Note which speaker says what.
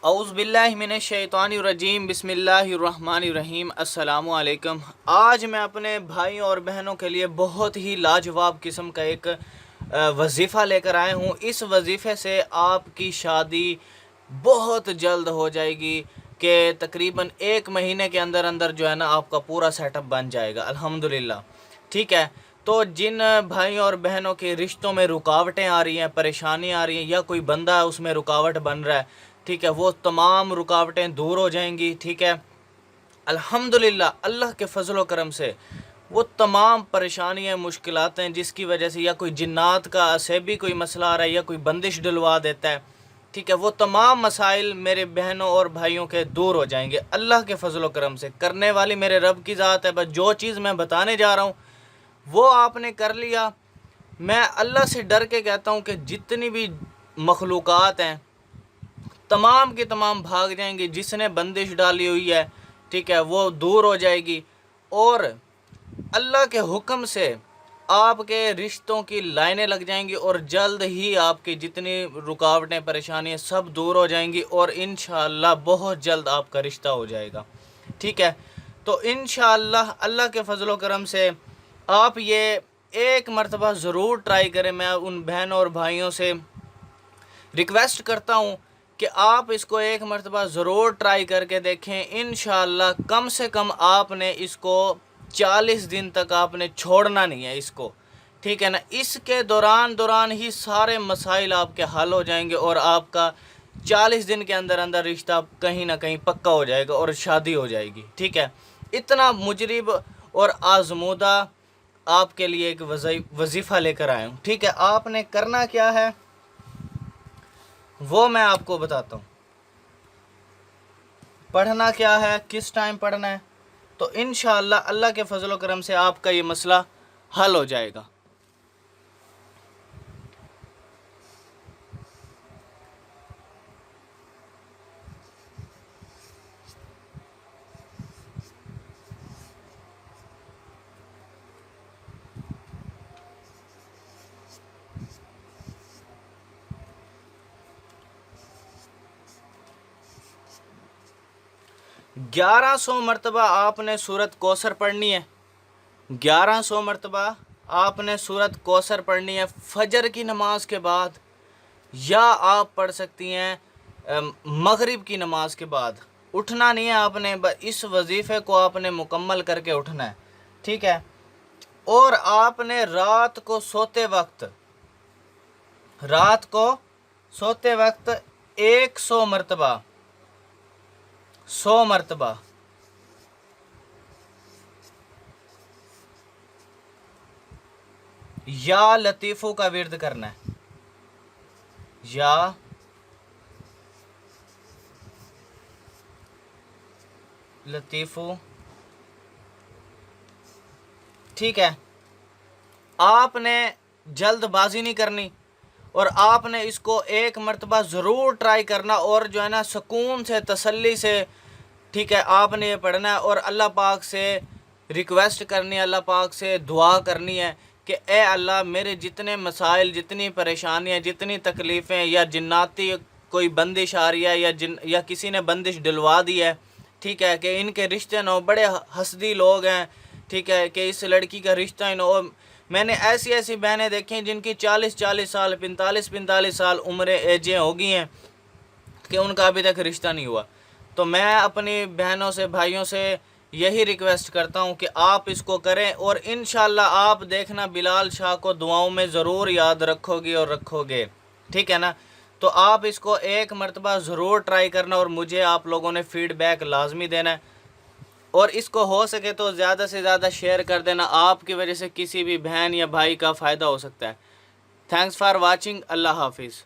Speaker 1: اعوذ باللہ من الشیطان الرجیم بسم اللہ الرحمن الرحیم السلام علیکم۔ آج میں اپنے بھائیوں اور بہنوں کے لیے بہت ہی لاجواب قسم کا ایک وظیفہ لے کر آئے ہوں۔ اس وظیفے سے آپ کی شادی بہت جلد ہو جائے گی کہ تقریباً 1 مہینے کے اندر اندر جو ہے نا آپ کا پورا سیٹ اپ بن جائے گا الحمدللہ۔ ٹھیک ہے، تو جن بھائیوں اور بہنوں کے رشتوں میں رکاوٹیں آ رہی ہیں، پریشانی آ رہی ہیں، یا کوئی بندہ اس میں رکاوٹ بن رہا ہے، ٹھیک ہے، وہ تمام رکاوٹیں دور ہو جائیں گی۔ ٹھیک ہے، الحمدللہ اللہ کے فضل و کرم سے وہ تمام پریشانیاں مشکلات ہیں جس کی وجہ سے یا کوئی جنات کا عصبی کوئی مسئلہ آ رہا ہے یا کوئی بندش ڈلوا دیتا ہے، ٹھیک ہے، وہ تمام مسائل میرے بہنوں اور بھائیوں کے دور ہو جائیں گے اللہ کے فضل و کرم سے۔ کرنے والی میرے رب کی ذات ہے، بس جو چیز میں بتانے جا رہا ہوں وہ آپ نے کر لیا، میں اللہ سے ڈر کے کہتا ہوں کہ جتنی بھی مخلوقات ہیں تمام کی تمام بھاگ جائیں گی، جس نے بندش ڈالی ہوئی ہے، ٹھیک ہے، وہ دور ہو جائے گی، اور اللہ کے حکم سے آپ کے رشتوں کی لائنیں لگ جائیں گی، اور جلد ہی آپ کی جتنی رکاوٹیں پریشانیاں سب دور ہو جائیں گی، اور انشاءاللہ بہت جلد آپ کا رشتہ ہو جائے گا۔ ٹھیک ہے، تو انشاءاللہ اللہ کے فضل و کرم سے آپ یہ ایک مرتبہ ضرور ٹرائی کریں۔ میں ان بہنوں اور بھائیوں سے ریکویسٹ کرتا ہوں کہ آپ اس کو ایک مرتبہ ضرور ٹرائی کر کے دیکھیں۔ انشاءاللہ کم سے کم آپ نے اس کو 40 دن تک آپ نے چھوڑنا نہیں ہے اس کو، ٹھیک ہے نا۔ اس کے دوران ہی سارے مسائل آپ کے حل ہو جائیں گے، اور آپ کا 40 دن کے اندر اندر رشتہ کہیں نہ کہیں پکا ہو جائے گا اور شادی ہو جائے گی۔ ٹھیک ہے، اتنا مجرب اور آزمودہ آپ کے لیے ایک وظیفہ لے کر آیا ہوں۔ ٹھیک ہے، آپ نے کرنا کیا ہے وہ میں آپ کو بتاتا ہوں۔ پڑھنا کیا ہے، کس ٹائم پڑھنا ہے، تو انشاءاللہ اللہ کے فضل و کرم سے آپ کا یہ مسئلہ حل ہو جائے گا۔ گیارہ سو مرتبہ آپ نے سورت کوثر پڑھنی ہے۔ 1100 مرتبہ آپ نے سورت کوثر پڑھنی ہے فجر کی نماز کے بعد، یا آپ پڑھ سکتی ہیں مغرب کی نماز کے بعد۔ اٹھنا نہیں ہے آپ نے، بس اس وظیفے کو آپ نے مکمل کر کے اٹھنا ہے، ٹھیک ہے۔ اور آپ نے رات کو سوتے وقت 100 مرتبہ 100 مرتبہ یا لطیفو کا ورد کرنا ہے، یا لطیفو، ٹھیک ہے۔ آپ نے جلد بازی نہیں کرنی، اور آپ نے اس کو ایک مرتبہ ضرور ٹرائی کرنا، اور جو ہے نا سکون سے تسلی سے، ٹھیک ہے، آپ نے یہ پڑھنا ہے، اور اللہ پاک سے ریکویسٹ کرنی ہے، اللہ پاک سے دعا کرنی ہے کہ اے اللہ میرے جتنے مسائل، جتنی پریشانیاں، جتنی تکلیفیں، یا جناتی کوئی بندش آ رہی ہے، یا کسی نے بندش ڈلوا دی ہے، ٹھیک ہے، کہ ان کے رشتے نہ بڑے حسدی لوگ ہیں، ٹھیک ہے، کہ اس لڑکی کا رشتہ ہی نہ ہو۔ میں نے ایسی بہنیں دیکھی ہیں جن کی 40 سال 45 سال عمریں ایجیں ہو گئی ہیں کہ ان کا ابھی تک رشتہ نہیں ہوا۔ تو میں اپنی بہنوں سے، بھائیوں سے یہی ریکویسٹ کرتا ہوں کہ آپ اس کو کریں، اور انشاءاللہ آپ دیکھنا بلال شاہ کو دعاؤں میں ضرور یاد رکھو گی اور رکھو گے، ٹھیک ہے نا۔ تو آپ اس کو ایک مرتبہ ضرور ٹرائی کرنا، اور مجھے آپ لوگوں نے فیڈ بیک لازمی دینا ہے، اور اس کو ہو سکے تو زیادہ سے زیادہ شیئر کر دینا، آپ کی وجہ سے کسی بھی بہن یا بھائی کا فائدہ ہو سکتا ہے۔ تھینکس فار واچنگ، اللہ حافظ۔